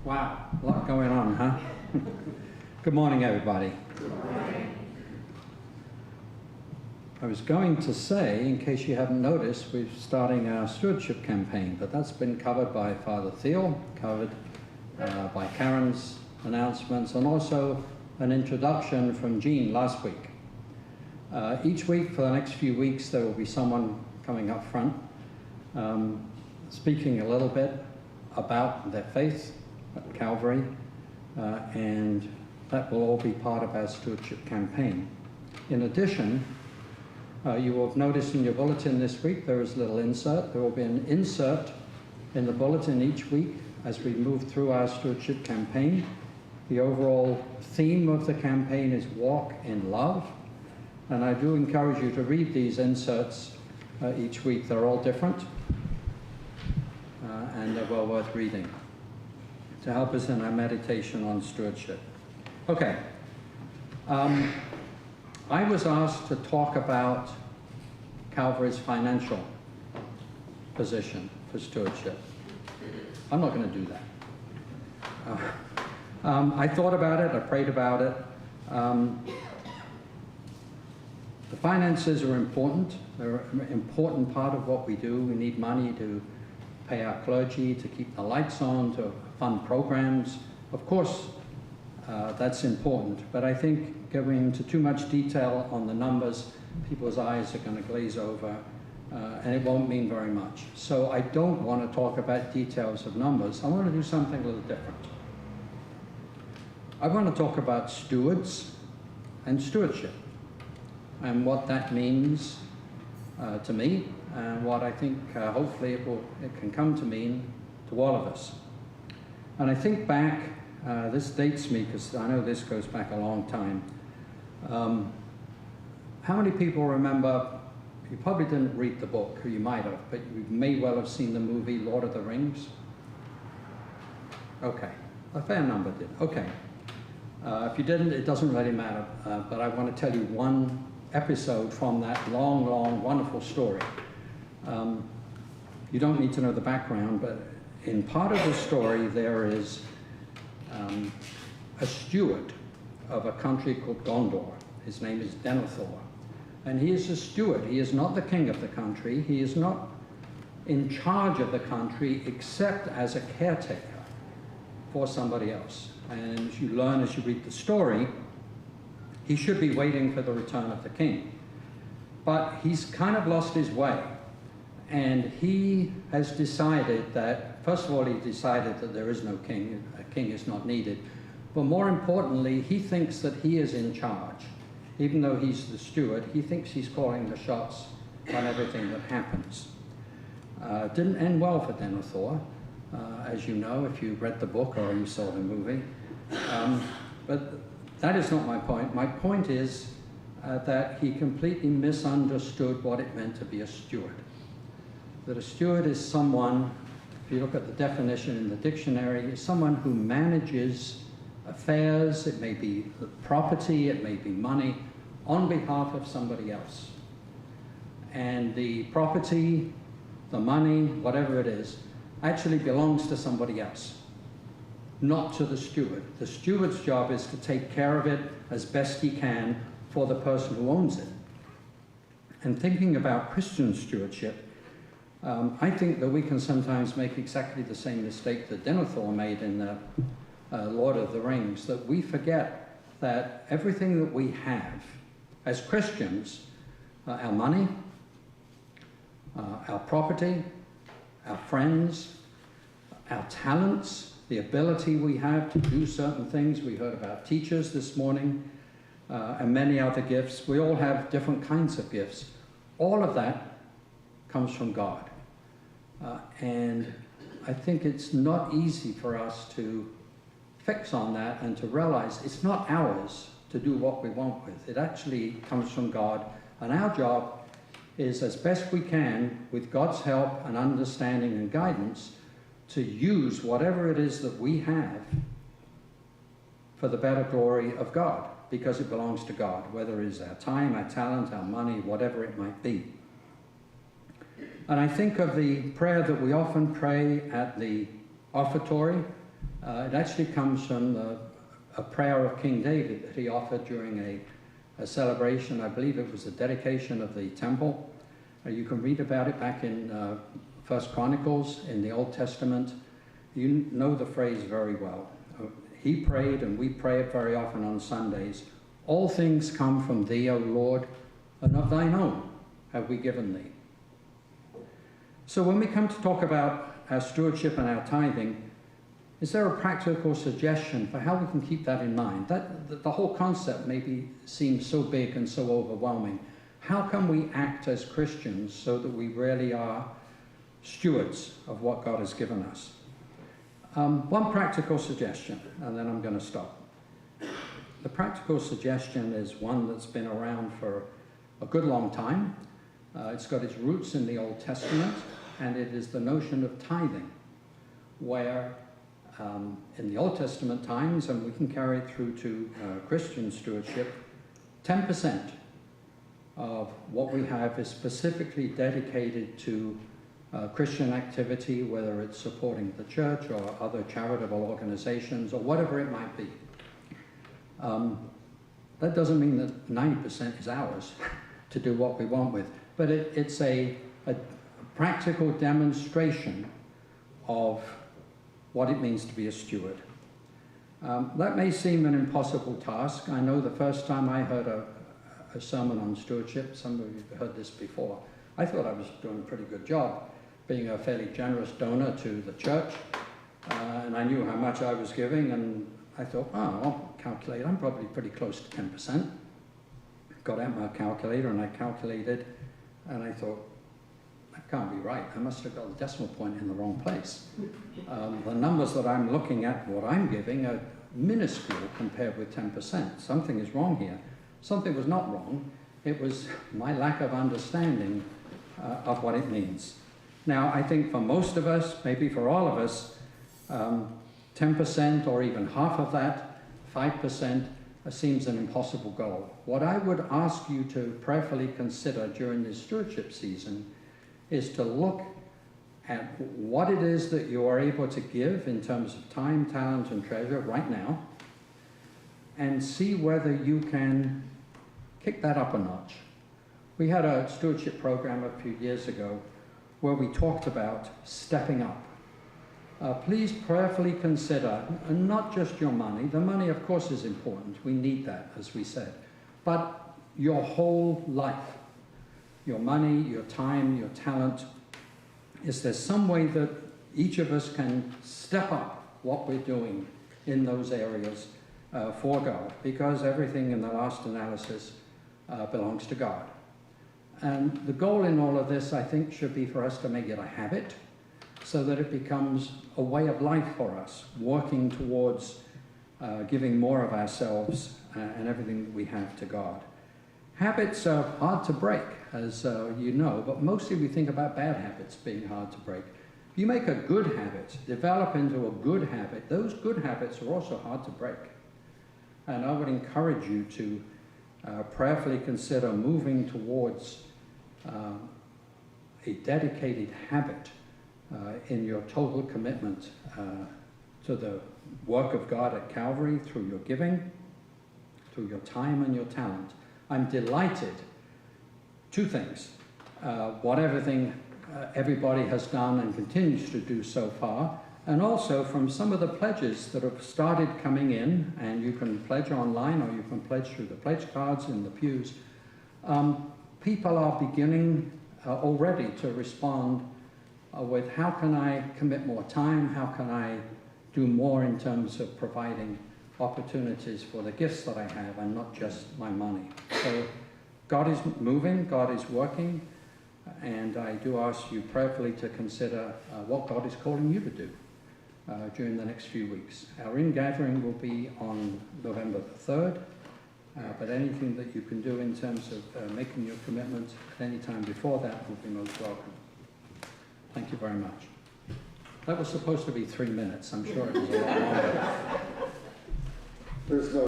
Wow, a lot going on, huh? Good morning, everybody. Good morning. I was going to say, in case you haven't noticed, we're starting our stewardship campaign, but that's been covered by Father Theo, covered by Karen's announcements, and also an introduction from Jean last week. Each week for the next few weeks, there will be someone coming up front, speaking a little bit about their faith at Calvary, and that will all be part of our stewardship campaign. In addition, you will have noticed in your bulletin this week there is a little insert. There will be an insert in the bulletin each week as we move through our stewardship campaign. The overall theme of the campaign is Walk in Love, and I do encourage you to read these inserts each week. They're all different, and they're well worth reading to help us in our meditation on stewardship. Okay. I was asked to talk about Calvary's financial position for stewardship. I'm not going to do that. I thought about it, I prayed about it. The finances are important. They're an important part of what we do. We need money to pay our clergy, to keep the lights on, to fund programs. Of course, that's important, but I think going into too much detail on the numbers, people's eyes are going to glaze over, and it won't mean very much. So I don't want to talk about details of numbers. I want to do something a little different. I want to talk about stewards and stewardship, and what that means to me, and what I think hopefully it can come to mean to all of us. And I think back, this dates me because I know this goes back a long time. How many people remember, you probably didn't read the book, or you might have, but you may well have seen the movie Lord of the Rings? Okay, a fair number did, okay. If you didn't, it doesn't really matter, but I want to tell you one episode from that long, long, wonderful story. You don't need to know the background, but in part of the story there is a steward of a country called Gondor. His name is Denethor. And he is a steward. He is not the king of the country. He is not in charge of the country except as a caretaker for somebody else. And as you learn, as you read the story, he should be waiting for the return of the king. But he's kind of lost his way. And he has decided that, first of all, he decided that there is no king. A king is not needed. But more importantly, he thinks that he is in charge. Even though he's the steward, he thinks he's calling the shots on everything that happens. Didn't end well for Denethor, as you know, if you read the book or you saw the movie. But that is not my point. My point is that he completely misunderstood what it meant to be a steward. That a steward is someone, if you look at the definition in the dictionary, is someone who manages affairs, it may be property, it may be money, on behalf of somebody else. And the property, the money, whatever it is, actually belongs to somebody else, not to the steward. The steward's job is to take care of it as best he can for the person who owns it. And thinking about Christian stewardship, I think that we can sometimes make exactly the same mistake that Denethor made in the Lord of the Rings, that we forget that everything that we have as Christians, our money, our property, our friends, our talents, the ability we have to do certain things. We heard about teachers this morning, and many other gifts. We all have different kinds of gifts. All of that comes from God. And I think it's not easy for us to fix on that and to realize it's not ours to do what we want with. It actually comes from God, and our job is, as best we can, with God's help and understanding and guidance, to use whatever it is that we have for the better glory of God, because it belongs to God, whether it is our time, our talent, our money, whatever it might be. And I think of the prayer that we often pray at the offertory It actually comes from a prayer of King David that he offered during a celebration. I believe it was the dedication of the temple. You can read about it back in 1 Chronicles in the Old Testament. You know the phrase very well. He prayed, and we pray it very often on Sundays. All things come from thee, O Lord, and of thine own have we given thee. So when we come to talk about our stewardship and our tithing, is there a practical suggestion for how we can keep that in mind? The whole concept maybe seems so big and so overwhelming. How can we act as Christians so that we really are stewards of what God has given us? One practical suggestion, and then I'm going to stop. The practical suggestion is one that's been around for a good long time. It's got its roots in the Old Testament, and it is the notion of tithing, where in the Old Testament times, and we can carry it through to Christian stewardship, 10% of what we have is specifically dedicated to Christian activity, whether it's supporting the church or other charitable organizations or whatever it might be. That doesn't mean that 90% is ours to do what we want with, but it's a practical demonstration of what it means to be a steward. That may seem an impossible task. I know the first time I heard a sermon on stewardship, some of you have heard this before, I thought I was doing a pretty good job, being a fairly generous donor to the church, and I knew how much I was giving, and I thought, oh, I'll calculate, I'm probably pretty close to 10%. Got out my calculator and I calculated, and I thought, that can't be right. I must have got the decimal point in the wrong place. The numbers that I'm looking at, what I'm giving, are minuscule compared with 10%. Something is wrong here. Something was not wrong. It was my lack of understanding of what it means. Now, I think for most of us, maybe for all of us, 10% or even half of that, 5%, seems an impossible goal. What I would ask you to prayerfully consider during this stewardship season is to look at what it is that you are able to give in terms of time, talent, and treasure right now, and see whether you can kick that up a notch. We had a stewardship program a few years ago where we talked about stepping up. Please prayerfully consider, and not just your money. The money, of course, is important. We need that, as we said. But your whole life, your money, your time, your talent, is there some way that each of us can step up what we're doing in those areas for God? Because everything in the last analysis belongs to God. And the goal in all of this, I think, should be for us to make it a habit, so that it becomes a way of life for us, working towards giving more of ourselves and everything that we have to God. Habits are hard to break, as you know, but mostly we think about bad habits being hard to break. If you make a good habit, develop into a good habit, those good habits are also hard to break. And I would encourage you to prayerfully consider moving towards a dedicated habit in your total commitment to the work of God at Calvary through your giving, through your time and your talent. I'm delighted, two things, what everybody has done and continues to do so far, and also from some of the pledges that have started coming in, and you can pledge online or you can pledge through the pledge cards in the pews. People are beginning already to respond with how can I commit more time, how can I do more in terms of providing opportunities for the gifts that I have and not just my money. So God is moving, God is working, and I do ask you prayerfully to consider what God is calling you to do during the next few weeks. Our in-gathering will be on November the 3rd, but anything that you can do in terms of making your commitment at any time before that will be most welcome. Thank you very much. That was supposed to be 3 minutes. I'm sure it was a lot longer. There's no